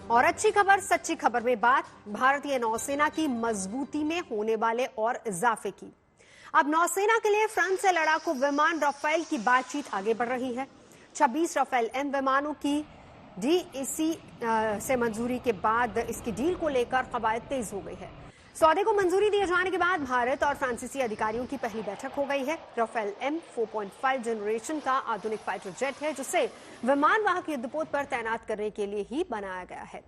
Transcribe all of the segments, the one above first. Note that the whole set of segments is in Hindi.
और अच्छी खबर, सच्ची खबर में बात भारतीय नौसेना की मजबूती में होने वाले और इजाफे की। अब नौसेना के लिए फ्रांस से लड़ाकू विमान राफेल की बातचीत आगे बढ़ रही है। 26 राफेल एम विमानों की डीएसी से मंजूरी के बाद इसकी डील को लेकर कवायद तेज हो गई है। सौदे को मंजूरी दिए जाने के बाद भारत और फ्रांसीसी अधिकारियों की पहली बैठक हो गई है। राफेल एम 4.5 जनरेशन का आधुनिक फाइटर जेट है, जिसे विमान वाहक युद्धपोत पर तैनात करने के लिए ही बनाया गया है।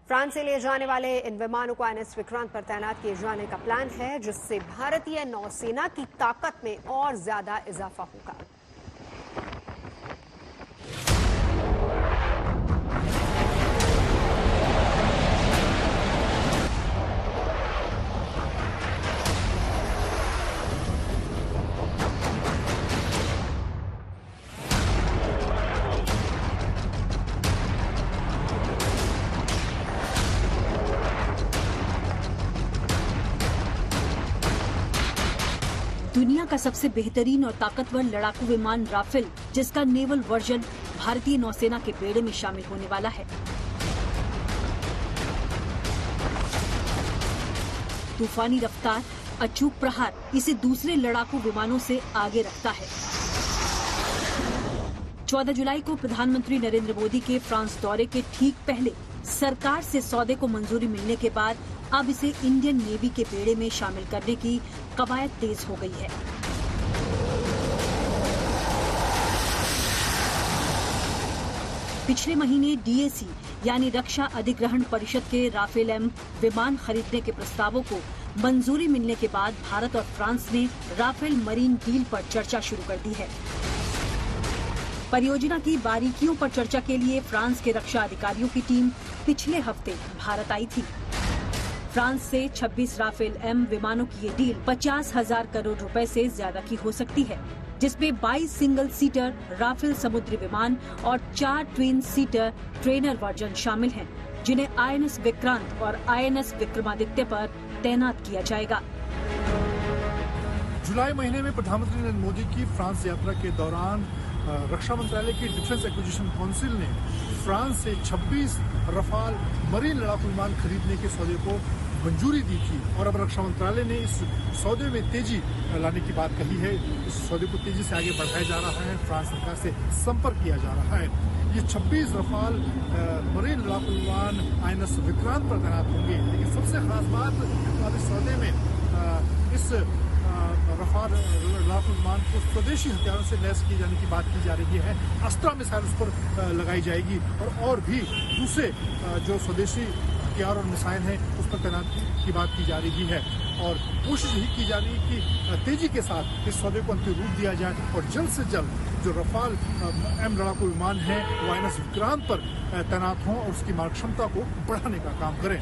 फ्रांस से लिए जाने वाले इन विमानों को आईएनएस विक्रांत पर तैनात किए जाने का प्लान है, जिससे भारतीय नौसेना की ताकत में और ज्यादा इजाफा होगा। दुनिया का सबसे बेहतरीन और ताकतवर लड़ाकू विमान राफेल, जिसका नेवल वर्जन भारतीय नौसेना के बेड़े में शामिल होने वाला है। तूफानी रफ्तार, अचूक प्रहार इसे दूसरे लड़ाकू विमानों से आगे रखता है। 14 जुलाई को प्रधानमंत्री नरेंद्र मोदी के फ्रांस दौरे के ठीक पहले सरकार से सौदे को मंजूरी मिलने के बाद अब इसे इंडियन नेवी के बेड़े में शामिल करने की कवायद तेज हो गई है। पिछले महीने डीएसी यानी रक्षा अधिग्रहण परिषद के राफेल एम विमान खरीदने के प्रस्तावों को मंजूरी मिलने के बाद भारत और फ्रांस ने राफेल मरीन डील पर चर्चा शुरू कर दी है। परियोजना की बारीकियों पर चर्चा के लिए फ्रांस के रक्षा अधिकारियों की टीम पिछले हफ्ते भारत आई थी। फ्रांस से 26 राफेल एम विमानों की ये डील 50,000 करोड़ रुपए से ज्यादा की हो सकती है, जिसमें 22 सिंगल सीटर राफेल समुद्री विमान और 4 ट्विन सीटर ट्रेनर वर्जन शामिल हैं, जिन्हें आईएनएस विक्रांत और आईएनएस विक्रमादित्य पर तैनात किया जाएगा। जुलाई महीने में प्रधानमंत्री नरेंद्र मोदी की फ्रांस यात्रा के दौरान रक्षा मंत्रालय की डिफेंस एक्विजिशन काउंसिल ने फ्रांस से 26 रफाल मरीन लड़ाकू विमान खरीदने के सौदे को मंजूरी दी थी और अब रक्षा मंत्रालय ने इस सौदे में तेजी लाने की बात कही है। इस सौदे को तेजी से आगे बढ़ाया जा रहा है, फ्रांस सरकार से संपर्क किया जा रहा है। ये 26 रफाल मरीन लड़ाकू विमान आईएनएस विक्रांत पर तैनात होंगे, लेकिन सबसे खास बात अब इस सौदे में इस रफाल लड़ाकू विमान को स्वदेशी हथियारों से लैस किए जाने की बात की जा रही है। अस्त्रा मिसाइल उस पर लगाई जाएगी और भी दूसरे जो स्वदेशी हथियार और मिसाइल हैं उस पर तैनाती की बात की जा रही है और कोशिश यही की जा रही है कि तेजी के साथ इस सौदे को अंतिम रूप दिया जाए और जल्द से जल्द जो रफाल एम लड़ाकू विमान है वो आईएनएस विक्रांत पर तैनात हों और उसकी मारक क्षमता को बढ़ाने का काम करें।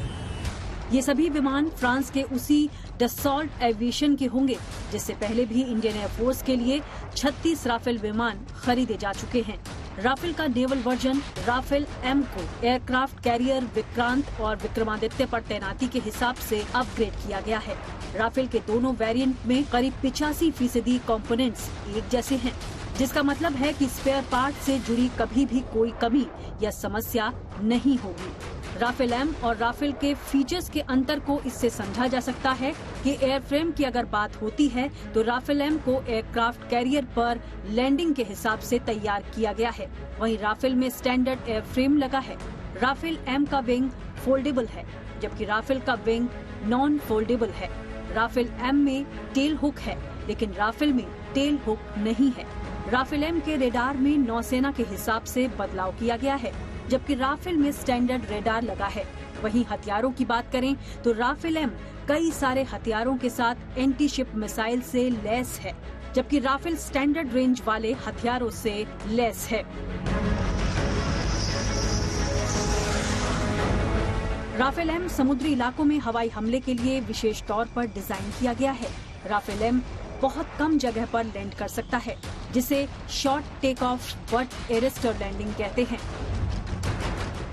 ये सभी विमान फ्रांस के उसी डसॉल्ट एविएशन के होंगे, जिससे पहले भी इंडियन एयरफोर्स के लिए 36 राफेल विमान खरीदे जा चुके हैं। राफेल का नेवल वर्जन राफेल एम को एयरक्राफ्ट कैरियर विक्रांत और विक्रमादित्य पर तैनाती के हिसाब से अपग्रेड किया गया है। राफेल के दोनों वेरिएंट में करीब 85% कंपोनेंट्स एक जैसे हैं, जिसका मतलब है कि स्पेयर पार्ट से जुड़ी कभी भी कोई कमी या समस्या नहीं होगी। राफेल एम और राफेल के फीचर्स के अंतर को इससे समझा जा सकता है कि एयरफ्रेम की अगर बात होती है तो राफेल एम को एयरक्राफ्ट कैरियर पर लैंडिंग के हिसाब से तैयार किया गया है, वहीं राफेल में स्टैंडर्ड एयरफ्रेम लगा है। राफेल एम का विंग फोल्डेबल है, जबकि राफेल का विंग नॉन फोल्डेबल है। राफेल एम में टेल हुक है, लेकिन राफेल में टेल हुक नहीं है। राफेल एम के रेडार में नौसेना के हिसाब से बदलाव किया गया है, जबकि राफेल में स्टैंडर्ड रेडार लगा है। वहीं हथियारों की बात करें तो राफेल एम कई सारे हथियारों के साथ एंटी शिप मिसाइल से लैस है, जबकि राफेल स्टैंडर्ड रेंज वाले हथियारों से लैस है। राफेल एम समुद्री इलाकों में हवाई हमले के लिए विशेष तौर पर डिजाइन किया गया है। राफेल एम बहुत कम जगह पर लैंड कर सकता है, जिसे short take off but arrester landing कहते हैं।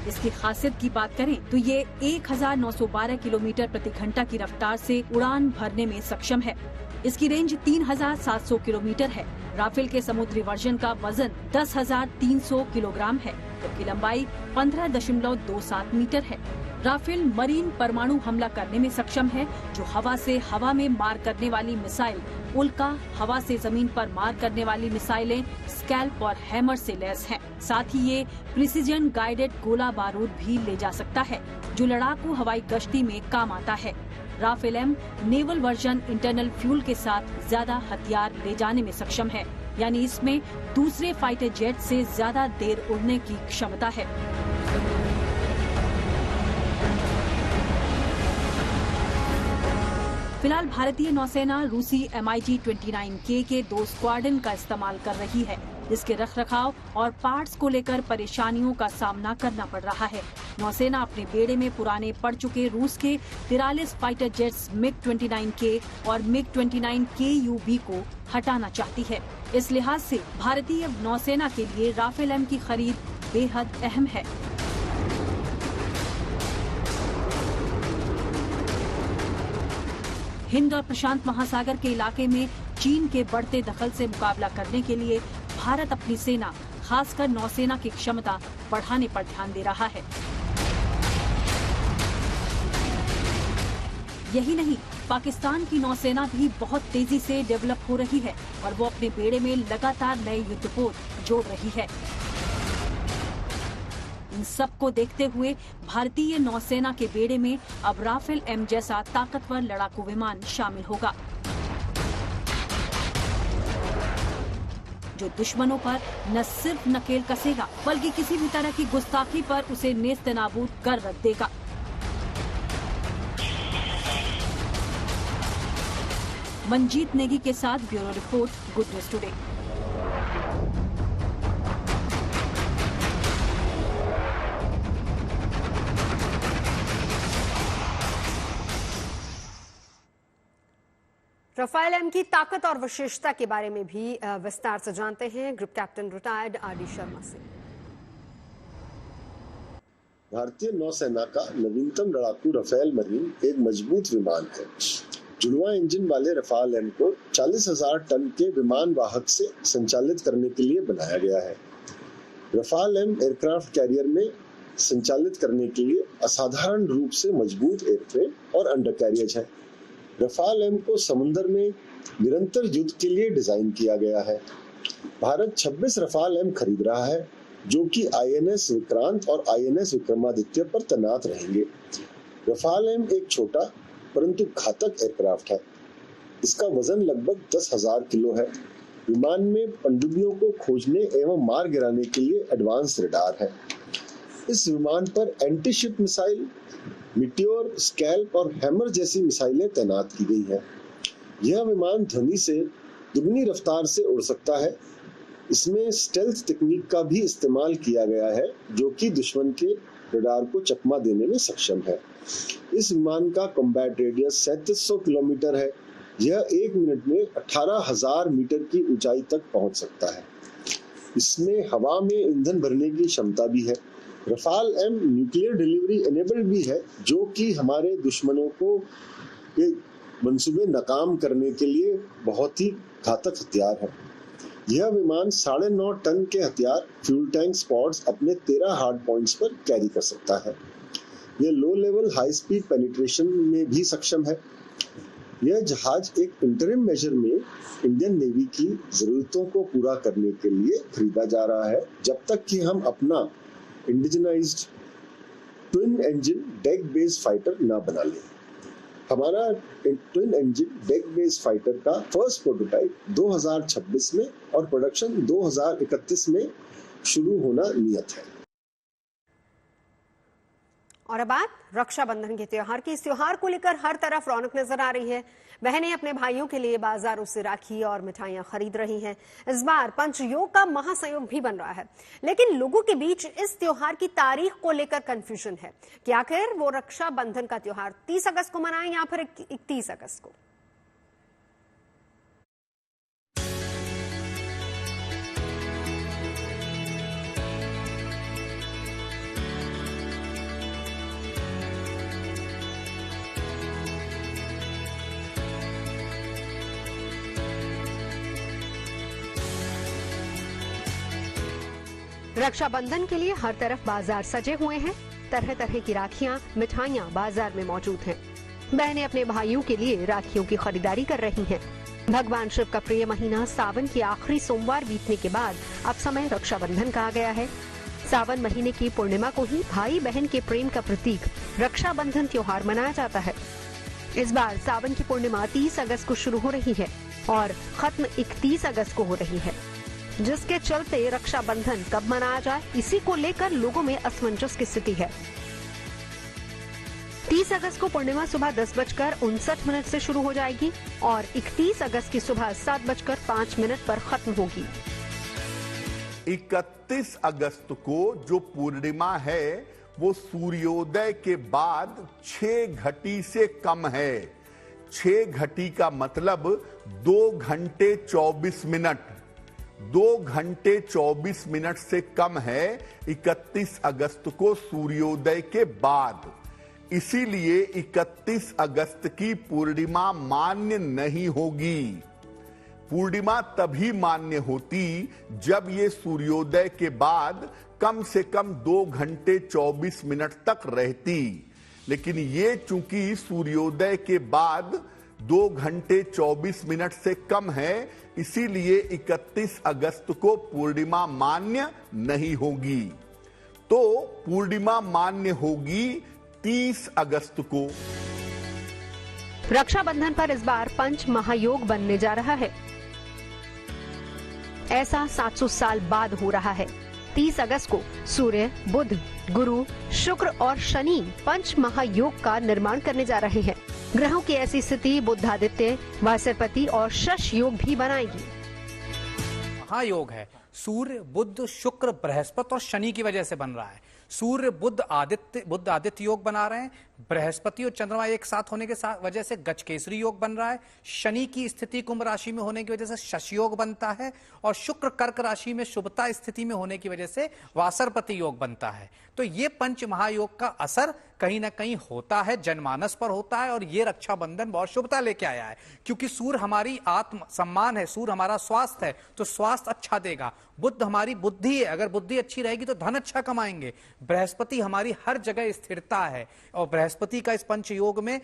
इसकी खासियत की बात करें तो ये 1912 किलोमीटर प्रति घंटा की रफ्तार से उड़ान भरने में सक्षम है। इसकी रेंज 3700 किलोमीटर है। राफेल के समुद्री वर्जन का वजन 10,300 किलोग्राम है। जबकि लंबाई 15.27 मीटर है। राफेल मरीन परमाणु हमला करने में सक्षम है, जो हवा से हवा में मार करने वाली मिसाइल उल्का, हवा से जमीन पर मार करने वाली मिसाइलें स्कैल्प और हैमर से लैस हैं। साथ ही ये प्रिसीजन गाइडेड गोला बारूद भी ले जा सकता है, जो लड़ाकू हवाई गश्ती में काम आता है। Rafale M naval version internal fuel के साथ ज्यादा हथियार ले जाने में सक्षम है, यानी इसमें दूसरे फाइटर जेट से ज्यादा देर उड़ने की क्षमता है। फिलहाल भारतीय नौसेना रूसी MiG-29K के 2 स्क्वाड्रन का इस्तेमाल कर रही है, जिसके रखरखाव और पार्ट्स को लेकर परेशानियों का सामना करना पड़ रहा है। नौसेना अपने बेड़े में पुराने पड़ चुके रूस के 43 फाइटर जेट्स MiG-29K और MiG-29KUB को हटाना चाहती है। इस लिहाज से भारतीय नौसेना के लिए राफेल एम की खरीद बेहद अहम है। हिंद और प्रशांत महासागर के इलाके में चीन के बढ़ते दखल से मुकाबला करने के लिए भारत अपनी सेना, खासकर नौसेना की क्षमता बढ़ाने पर ध्यान दे रहा है। यही नहीं, पाकिस्तान की नौसेना भी बहुत तेजी से डेवलप हो रही है और वो अपने बेड़े में लगातार नए युद्धपोत जोड़ रही है। इन सबको देखते हुए भारतीय नौसेना के बेड़े में अब राफेल एम जैसा ताकतवर लड़ाकू विमान शामिल होगा, जो दुश्मनों पर न सिर्फ नकेल कसेगा, बल्कि किसी भी तरह की गुस्ताखी पर उसे नेस्तनाबूद कर रख देगा। मंजीत नेगी के साथ bureau report, good news today. Rafale M की ताकत और विशेषता के बारे में भी विस्तार से जानते हैं group captain retired RD Sharma से। भारतीय नौसेना का नवीनतम लड़ाकू राफेल मरीन एक मजबूत विमान है। जुड़वा इंजन वाले राफेल एम को 40,000 टन के विमान वाहक से संचालित करने के लिए बनाया गया है। राफेल एम एयरक्राफ्ट कैरियर में संचालित करने के लिए असाधारण रूप से मजबूत एयरफ्रेम और अंडर कैरियज है। राफेल एम को समुद्र में निरंतर युद्ध के लिए डिजाइन किया गया है। भारत 26 राफेल एम खरीद रहा है, जो कि INS विक्रांत और INS विक्रमादित्य पर तैनात रहेंगे। राफेल एम एक छोटा परंतु घातक एयरक्राफ्ट है। इसका वजन लगभग 10,000 किलो है। विमान में पनडुब्बियों को खोजने एवं मार गिराने के लिए एडवांस रडार है। इस विमान पर anti ship missile, Meteor, scalp और हैमर जैसी मिसाइलें तैनात की गई है। यह विमान ध्वनि से दुगनी रफ्तार से उड़ सकता है। इसमें स्टेल्थ तकनीक का भी इस्तेमाल किया गया है, जो कि दुश्मन के रडार को चकमा देने में सक्षम है। इस विमान का कॉम्बैट रेडियस 3700 किलोमीटर है। यह 1 मिनट में 18,000 मीटर की ऊंचाई तक पहुंच सकता है। इसमें हवा में ईंधन भरने की क्षमता भी है। Rafale M nuclear delivery enabled भी है, जो कि हमारे दुश्मनों को मंसूबे नाकाम करने के लिए बहुत ही घातक हथियार है। यह विमान 9.5 टन के हथियार, फ्यूल टैंक, स्पॉट्स अपने 13 हार्ड पॉइंट्स पर कैरी कर सकता है। यह low level high speed penetration में भी सक्षम है। यह जहाज एक इंटरिम मेजर में इंडियन नेवी की जरूरतों को पूरा करने के लिए खरीदा जा रहा है, जब तक कि हम अपना indigenized twin engine deck based fighter ना बना लें। हमारा twin engine deck based fighter का फर्स्ट प्रोटोटाइप 2026 में और प्रोडक्शन 2031 में शुरू होना नियत है। और अब बात रक्षाबंधन के त्योहार की। इस त्योहार को लेकर हर तरफ रौनक नजर आ रही है। बहनें अपने भाइयों के लिए बाजारों से राखी और मिठाइयां खरीद रही हैं। इस बार पंचयोग का महासंयोग भी बन रहा है, लेकिन लोगों के बीच इस त्योहार की तारीख को लेकर कंफ्यूजन है कि आखिर वो रक्षाबंधन का त्योहार 30 अगस्त को मनाएं या फिर 31 अगस्त को। रक्षाबंधन के लिए हर तरफ बाजार सजे हुए हैं। तरह तरह की राखियां, मिठाइयां बाजार में मौजूद हैं। बहनें अपने भाइयों के लिए राखियों की खरीदारी कर रही हैं। भगवान शिव का प्रिय महीना सावन की आखिरी सोमवार बीतने के बाद अब समय रक्षाबंधन का आ गया है। सावन महीने की पूर्णिमा को ही भाई बहन के प्रेम का प्रतीक रक्षाबंधन त्योहार मनाया जाता है। इस बार सावन की पूर्णिमा 30 अगस्त को शुरू हो रही है और खत्म 31 अगस्त को हो रही है, जिसके चलते रक्षाबंधन कब मनाया जाए, इसी को लेकर लोगों में असमंजस की स्थिति है। 30 अगस्त को पूर्णिमा सुबह 10:59 से शुरू हो जाएगी और 31 अगस्त की सुबह 7:05 पर खत्म होगी। 31 अगस्त को जो पूर्णिमा है वो सूर्योदय के बाद 6 घटी से कम है। 6 घटी का मतलब 2 घंटे 24 मिनट। 2 घंटे 24 मिनट से कम है 31 अगस्त को सूर्योदय के बाद। इसीलिए 31 अगस्त की पूर्णिमा मान्य नहीं होगी। पूर्णिमा तभी मान्य होती जब ये सूर्योदय के बाद कम से कम 2 घंटे 24 मिनट तक रहती, लेकिन ये चूंकि सूर्योदय के बाद 2 घंटे 24 मिनट से कम है, इसीलिए 31 अगस्त को पूर्णिमा मान्य नहीं होगी। तो पूर्णिमा मान्य होगी 30 अगस्त को। रक्षाबंधन पर इस बार पंच महायोग बनने जा रहा है। ऐसा 700 साल बाद हो रहा है। 30 अगस्त को सूर्य, बुध, गुरु, शुक्र और शनि पंच महायोग का निर्माण करने जा रहे हैं। ग्रहों की ऐसी स्थिति बुधादित्य, वासरपति और शश योग भी बनाएगी। महायोग है, सूर्य, बुध, शुक्र, बृहस्पति और शनि की वजह से बन रहा है। सूर्य बुध आदित्य योग बना रहे हैं। बृहस्पति और चंद्रमा एक साथ होने के वजह से गजकेसरी योग बन रहा है। शनि की स्थिति कुंभ राशि में होने की वजह से शश योग बनता है और शुक्र कर्क राशि में शुभता स्थिति में होने की वजह से वासरपति योग बनता है। तो ये पंच महायोग का असर कहीं ना कहीं होता है, जनमानस पर होता है और ये रक्षाबंधन बहुत शुभता लेके आया है, क्योंकि सूर्य हमारी आत्म सम्मान है, सूर्य हमारा स्वास्थ्य है, तो स्वास्थ्य अच्छा देगा। बुध हमारी बुद्धि है, अगर बुद्धि अच्छी रहेगी तो धन अच्छा कमाएंगे। बृहस्पति हमारी हर जगह स्थिरता है और बृहस्पति का इस पंच योग में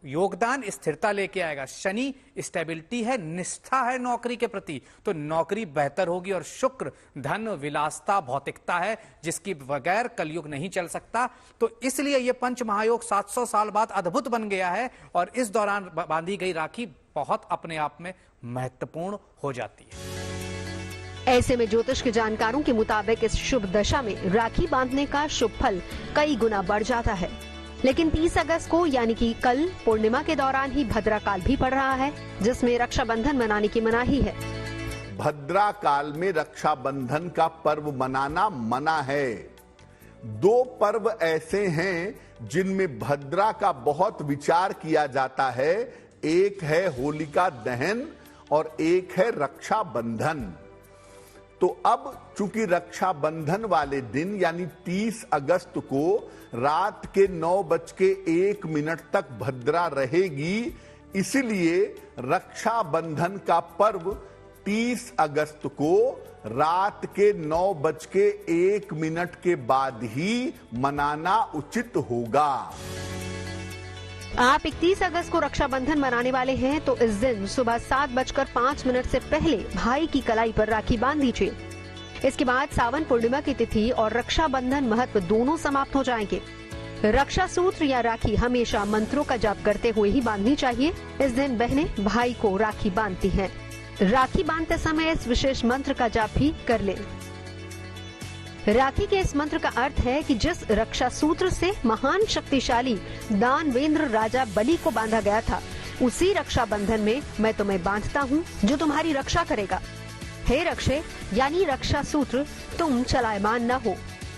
योगदान स्थिरता लेके आएगा। शनि स्टेबिलिटी है, निष्ठा है नौकरी के प्रति, तो नौकरी बेहतर होगी। और शुक्र धन, विलासता, भौतिकता है, जिसकी बगैर कलयुग नहीं चल सकता। तो इसलिए यह पंच महायोग 700 साल बाद अद्भुत बन गया है और इस दौरान बांधी गई राखी बहुत अपने आप में महत्वपूर्ण हो जाती है। ऐसे में ज्योतिष के जानकारों के मुताबिक इस शुभ दशा में राखी बांधने का शुभ फल कई गुना बढ़ जाता है। लेकिन 30 अगस्त को यानी कि कल पूर्णिमा के दौरान ही भद्रा काल भी पड़ रहा है, जिसमें रक्षाबंधन मनाने की मनाही है। भद्रा काल में रक्षाबंधन का पर्व मनाना मना है। 2 पर्व ऐसे हैं जिनमें भद्रा का बहुत विचार किया जाता है। एक है होलिका दहन और एक है रक्षाबंधन। तो अब चूंकि रक्षाबंधन वाले दिन यानी 30 अगस्त को रात के 9:01 तक भद्रा रहेगी, इसलिए रक्षाबंधन का पर्व 30 अगस्त को रात के 9:01 के बाद ही मनाना उचित होगा। आप 31 अगस्त को रक्षाबंधन मनाने वाले हैं तो इस दिन सुबह 7:05 से पहले भाई की कलाई पर राखी बांध दीजिए। इसके बाद सावन पूर्णिमा की तिथि और रक्षाबंधन महत्व दोनों समाप्त हो जाएंगे। रक्षा सूत्र या राखी हमेशा मंत्रों का जाप करते हुए ही बांधनी चाहिए। इस दिन बहनें भाई को राखी बांधती हैं। राखी बांधते समय इस विशेष मंत्र का जाप भी कर लें। राखी के इस मंत्र का अर्थ है कि जिस रक्षा सूत्र से महान शक्तिशाली दानवेंद्र राजा बलि को बांधा गया था, उसी रक्षाबंधन में मैं तुम्हें बांधता हूँ जो तुम्हारी रक्षा करेगा। हे रक्षे यानी रक्षा सूत्र, तुम चलायमान न हो।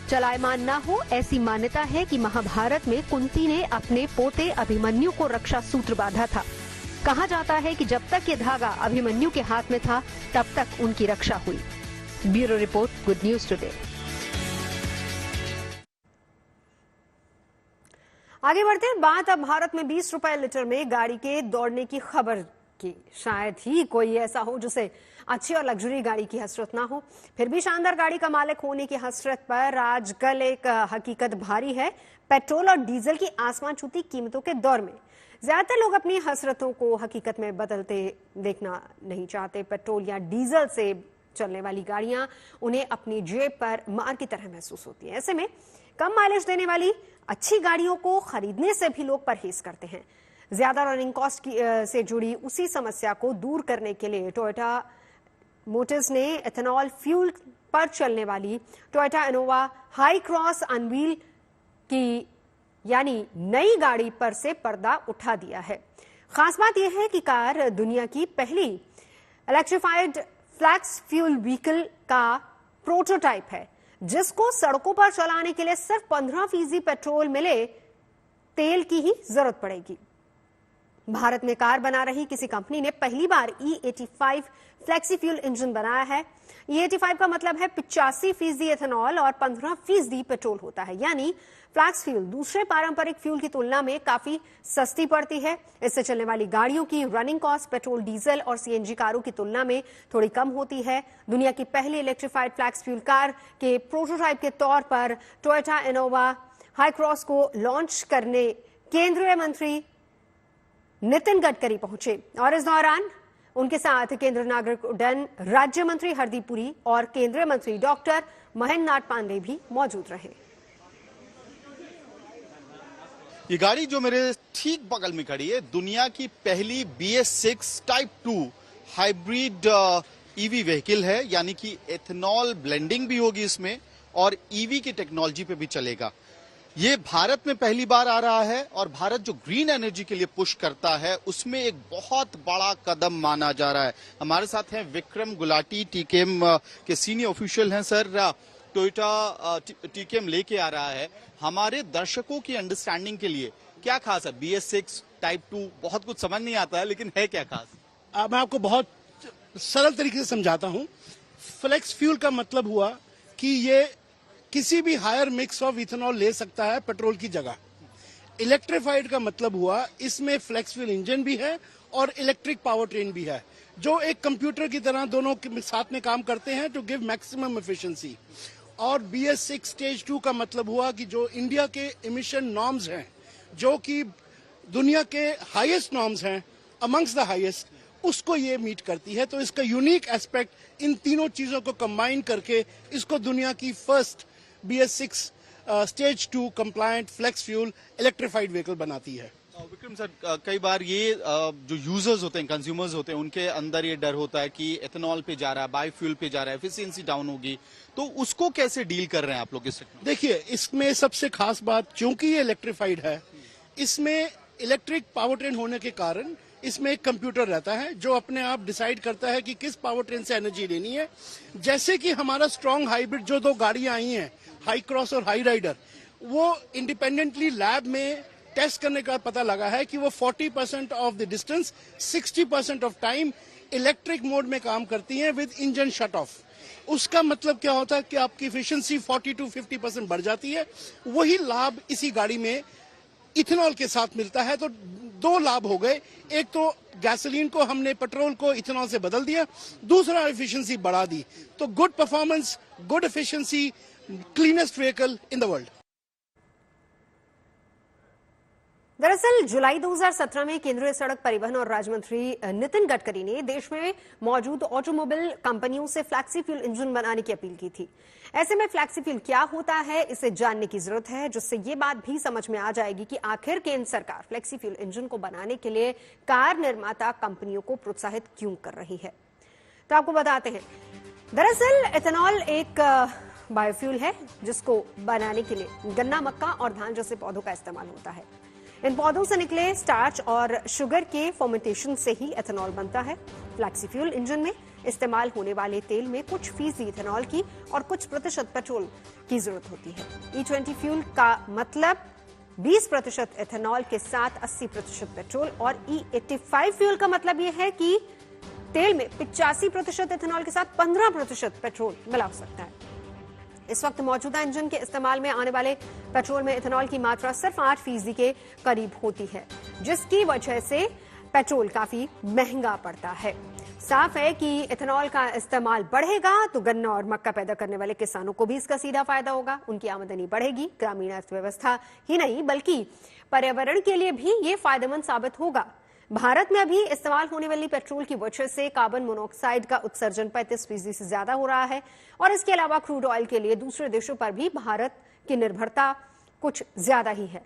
चलायमान न हो ऐसी मान्यता है कि महाभारत में कुंती ने अपने पोते अभिमन्यु को रक्षा सूत्र बांधा था। कहा जाता है कि जब तक ये धागा अभिमन्यु के हाथ में था तब तक उनकी रक्षा हुई। Bureau report, good news today. आगे बढ़ते हैं। बात अब भारत में 20 रुपए लीटर में गाड़ी के दौड़ने की खबर कि शायद ही कोई ऐसा हो जिसे अच्छी और लग्जरी गाड़ी की हसरत ना हो। फिर भी शानदार गाड़ी का मालिक होने की हसरत पर आजकल एक हकीकत भारी है। पेट्रोल और डीजल की आसमान छूती कीमतों के दौर में ज्यादातर लोग अपनी हसरतों को हकीकत में बदलते देखना नहीं चाहते। पेट्रोल या डीजल से चलने वाली गाड़ियां उन्हें अपनी जेब पर मार की तरह महसूस होती हैं। ऐसे में कम माइलेज देने वाली अच्छी गाड़ियों को खरीदने से भी लोग परहेज करते हैं। ज्यादा रनिंग कॉस्ट से जुड़ी उसी समस्या को दूर करने के लिए टोयोटा मोटर्स ने एथेनॉल फ्यूल पर चलने वाली Toyota Innova high cross unveil की यानी नई गाड़ी पर से पर्दा उठा दिया है। खास बात यह है कि कार दुनिया की पहली इलेक्ट्रिफाइड फ्लैक्स फ्यूल व्हीकल का प्रोटोटाइप है, जिसको सड़कों पर चलाने के लिए सिर्फ 15% पेट्रोल मिले तेल की ही जरूरत पड़ेगी। भारत में कार बना रही किसी कंपनी ने पहली बार E85 फ्लेक्सी फ्यूल इंजन बनाया है। E85 का मतलब है 85% एथेनॉल और 15% पेट्रोल होता है, यानी फ्लैक्स फ्यूल दूसरे पारंपरिक फ्यूल की तुलना में काफी सस्ती पड़ती है। इससे चलने वाली गाड़ियों की रनिंग कॉस्ट पेट्रोल, डीजल और सीएनजी कारों की तुलना में थोड़ी कम होती है। दुनिया की पहली इलेक्ट्रिफाइड फ्लैक्स फ्यूल कार के प्रोटोटाइप के तौर पर टोयोटा इनोवा हाई क्रॉस को लॉन्च करने केंद्रीय मंत्री नितिन गडकरी पहुंचे और इस दौरान उनके साथ केंद्रीय नागरिक उड्डयन राज्य मंत्री हरदीप पुरी और केंद्रीय मंत्री डॉक्टर महेंद्र नाथ पांडे भी मौजूद रहे। ये गाड़ी जो मेरे ठीक बगल में खड़ी है, दुनिया की पहली BS6 type 2 hybrid EV vehicle है, यानी कि एथेनॉल ब्लेंडिंग भी होगी इसमें और ईवी की टेक्नोलॉजी पे भी चलेगा। ये भारत में पहली बार आ रहा है और भारत जो ग्रीन एनर्जी के लिए पुश करता है उसमें एक बहुत बड़ा कदम माना जा रहा है। हमारे साथ हैं विक्रम गुलाटी, टीकेएम के सीनियर ऑफिशियल हैं। सर, टोयोटा टीकेएम लेके आ रहा है, हमारे दर्शकों की अंडरस्टैंडिंग के लिए क्या खास है? BS6 टाइप 2 बहुत कुछ समझ नहीं आता है, लेकिन है क्या खास? मैं आपको बहुत सरल तरीके से समझाता हूं। फ्लेक्स फ्यूल का मतलब हुआ कि ये किसी भी हायर मिक्स ऑफ इथेनॉल ले सकता है पेट्रोल की जगह। इलेक्ट्रिफाइड का मतलब हुआ इसमें फ्लेक्स फ्यूल इंजन भी है और इलेक्ट्रिक पावर ट्रेन भी है, जो एक कंप्यूटर की तरह दोनों के साथ में काम करते हैं टू गिव मैक्सिमम एफिशिएंसी। और BS6 स्टेज 2 का मतलब हुआ कि जो इंडिया के इमिशन नॉर्म्स हैं, जो कि दुनिया के हाईएस्ट नॉर्म्स हैं, अमंग्स द हाईएस्ट, उसको ये मीट करती है। तो इसका यूनिक एस्पेक्ट इन तीनों चीजों को कंबाइन करके इसको दुनिया की first BS6 stage 2 compliant flex fuel electrified vehicle बनाती है। विक्रम सर, कई बार ये जो यूजर्स होते हैं, कंज्यूमर्स होते हैं, उनके अंदर ये डर होता है कि एथेनॉल पे जा रहा है, बायोफ्यूल पे जा रहा है, एफिशिएंसी डाउन होगी, तो उसको कैसे डील कर रहे हैं आप लोग? देखिए, इसमें सबसे खास बात, क्योंकि ये इलेक्ट्रिफाइड है, इसमें इलेक्ट्रिक पावर ट्रेन होने के कारण इसमें एक कंप्यूटर रहता है जो अपने आप डिसाइड करता है कि किस पावर ट्रेन से एनर्जी लेनी है। जैसे कि हमारा स्ट्रॉन्ग हाइब्रिड जो दो गाड़ियां आई हैं, हाई क्रॉस और हाई राइडर, वो इंडिपेंडेंटली लैब में टेस्ट करने का पता लगा है कि वो 40% of the distance 60% of time electric mode में काम करती हैं विद इंजन शट ऑफ। उसका मतलब क्या होता है कि आपकी एफिशिएंसी 40 to 50% बढ़ जाती है। वही लाभ इसी गाड़ी में इथेनॉल के साथ मिलता है। तो दो लाभ हो गए, एक तो गैसोलीन को हमने पेट्रोल को इथेनॉल से बदल दिया, दूसरा एफिशिएंसी बढ़ा दी। तो good performance, good efficiency, cleanest vehicle in the world. दरअसल जुलाई 2017 में केंद्रीय सड़क परिवहन और राज्य मंत्री नितिन गडकरी ने देश में मौजूद ऑटोमोबाइल कंपनियों से फ्लैक्सी फ्यूल इंजन बनाने की अपील की थी। ऐसे में फ्लैक्सी फ्यूल क्या होता है, इसे जानने की जरूरत है, जिससे ये बात भी समझ में आ जाएगी कि आखिर केंद्र सरकार फ्लैक्सी फ्यूल इंजन को बनाने के लिए कार निर्माता कंपनियों को प्रोत्साहित क्यों कर रही है। तो आपको बताते हैं, दरअसल एथेनॉल एक बायोफ्यूल है जिसको बनाने के लिए गन्ना, मक्का और धान जैसे पौधों का इस्तेमाल होता है। इन पौधों से निकले स्टार्च और शुगर के फर्मेंटेशन से ही एथेनॉल बनता है। फ्लैक्सी फ्यूल इंजन में इस्तेमाल होने वाले तेल में कुछ फीसदी इथेनॉल की और कुछ प्रतिशत पेट्रोल की जरूरत होती है। E20 फ्यूल का मतलब 20% एथेनॉल के साथ 80% पेट्रोल, और E85 फ्यूल का मतलब यह है कि तेल में 85% एथेनॉल के साथ 15% पेट्रोल मिला हो सकता है। इस वक्त मौजूदा इंजन के इस्तेमाल में आने वाले पेट्रोल में इथेनॉल की मात्रा सिर्फ 8% के करीब होती है, जिसकी वजह से पेट्रोल काफी महंगा पड़ता है। साफ है कि इथेनॉल का इस्तेमाल बढ़ेगा तो गन्ना और मक्का पैदा करने वाले किसानों को भी इसका सीधा फायदा होगा। उनकी आमदनी बढ़ेगी। ग्रामीण अर्थव्यवस्था ही नहीं बल्कि पर्यावरण के लिए भी ये फायदेमंद साबित होगा। भारत में अभी इस्तेमाल होने वाली पेट्रोल की वजह से कार्बन मोनोऑक्साइड का उत्सर्जन 35% से ज्यादा हो रहा है और इसके अलावा क्रूड ऑयल के लिए दूसरे देशों पर भी भारत की निर्भरता कुछ ज्यादा ही है।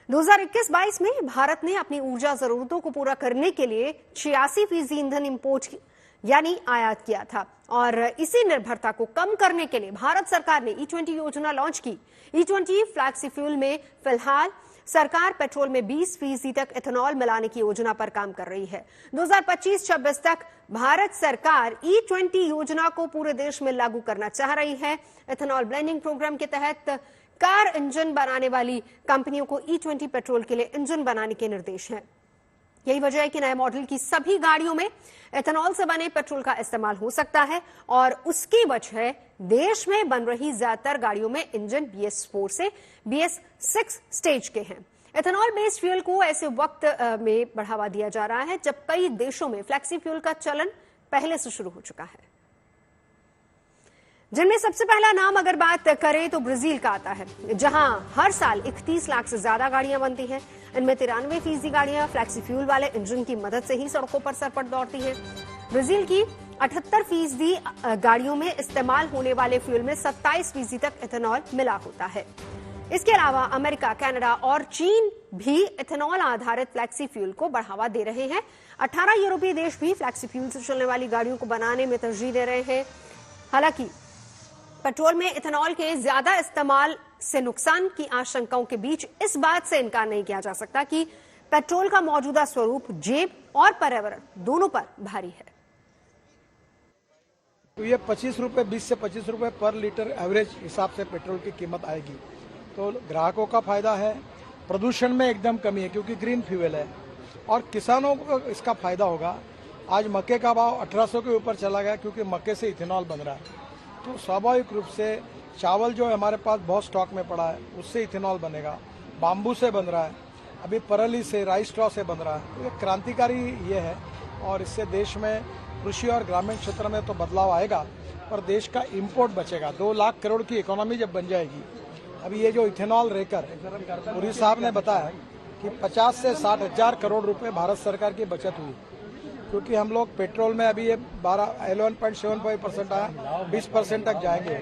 2021-22 में भारत ने अपनी ऊर्जा जरूरतों को पूरा करने के लिए 86% ईंधन इंपोर्ट यानी आयात किया था और इसी निर्भरता को कम करने के लिए भारत सरकार ने E20 योजना लॉन्च की। E20 फ्लैक्सी फ्यूल में फिलहाल सरकार पेट्रोल में 20% तक इथेनॉल मिलाने की योजना पर काम कर रही है। 2025-26 तक भारत सरकार E20 योजना को पूरे देश में लागू करना चाह रही है। इथेनॉल ब्लेंडिंग प्रोग्राम के तहत कार इंजन बनाने वाली कंपनियों को E20 पेट्रोल के लिए इंजन बनाने के निर्देश हैं। यही वजह है कि नए मॉडल की सभी गाड़ियों में इथेनॉल से बने पेट्रोल का इस्तेमाल हो सकता है और उसकी वजह देश में बन रही ज्यादातर गाड़ियों में इंजन BS4 से BS6 स्टेज के हैं। इथेनॉल बेस्ड फ्यूल को ऐसे वक्त में बढ़ावा दिया जा रहा है जब कई देशों में फ्लेक्सी फ्यूल का चलन पहले से शुरू हो चुका है, जिनमें सबसे पहला नाम अगर बात करें तो ब्राजील का आता है, जहां हर साल 31 लाख से ज्यादा गाड़ियां बनती हैं। इनमें 93% गाड़ियां फ्लैक्सी फ्यूल वाले इंजन की मदद से ही सड़कों पर सरपट दौड़ती हैं। ब्राजील की 78% गाड़ियों में इस्तेमाल होने वाले फ्यूल में 27% तक इथेनॉल मिला होता है। इसके अलावा अमेरिका, कनाडा और चीन भी इथेनॉल आधारित फ्लैक्सी फ्यूल को बढ़ावा दे रहे हैं। 18 यूरोपीय देश भी फ्लैक्सी फ्यूल से चलने वाली गाड़ियों को बनाने में तरजीह दे रहे हैं। हालांकि पेट्रोल में इथेनॉल के ज्यादा इस्तेमाल से नुकसान की आशंकाओं के बीच इस बात से इनकार नहीं किया जा सकता कि पेट्रोल का मौजूदा स्वरूप जेब और पर्यावरण दोनों पर भारी है। तो ये 25 रुपए 20 से 25 रुपए पर लीटर एवरेज हिसाब से पेट्रोल की कीमत आएगी, तो ग्राहकों का फायदा है। प्रदूषण में एकदम कमी है क्योंकि ग्रीन फ्यूल है और किसानों को इसका फायदा होगा। आज मक्के का भाव 1800 के ऊपर चला गया क्योंकि मक्के से इथेनॉल बन रहा है, तो स्वाभाविक रूप से चावल जो हमारे पास बहुत स्टॉक में पड़ा है उससे इथेनॉल बनेगा। बाम्बू से बन रहा है, अभी परली से, राइस स्ट्रॉ से बन रहा है। तो ये क्रांतिकारी ये है और इससे देश में कृषि और ग्रामीण क्षेत्र में तो बदलाव आएगा पर देश का इंपोर्ट बचेगा। 2 लाख करोड़ की इकोनॉमी जब बन जाएगी। अभी ये जो इथेनॉल रेकर पुरी साहब ने बताया कि 50 से 60 हजार करोड़ रुपए भारत सरकार की बचत हुई, क्योंकि हम लोग पेट्रोल में अभी ये 11.75% आया, 20% तक जाएंगे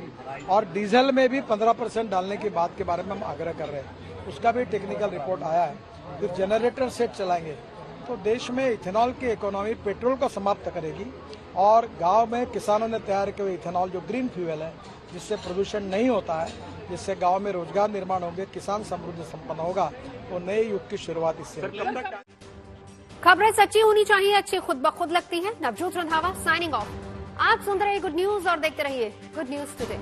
और डीजल में भी 15% डालने की बात के बारे में हम आग्रह कर रहे हैं। उसका भी टेक्निकल रिपोर्ट आया है। फिर जनरेटर सेट चलाएंगे तो देश में इथेनॉल की इकोनॉमी पेट्रोल को समाप्त करेगी और गांव में किसानों ने तैयार किए हुए इथेनॉल जो ग्रीन फ्यूल है जिससे प्रदूषण नहीं होता है, जिससे गांव में रोजगार निर्माण होंगे, किसान समृद्धि संपन्न होगा, तो नए युग की शुरुआत इससे। खबरें सच्ची होनी चाहिए, अच्छी खुद ब खुद लगती हैं। Navjot Randhawa signing off. आप सुन रहे गुड न्यूज और देखते रहिए गुड न्यूज टुडे।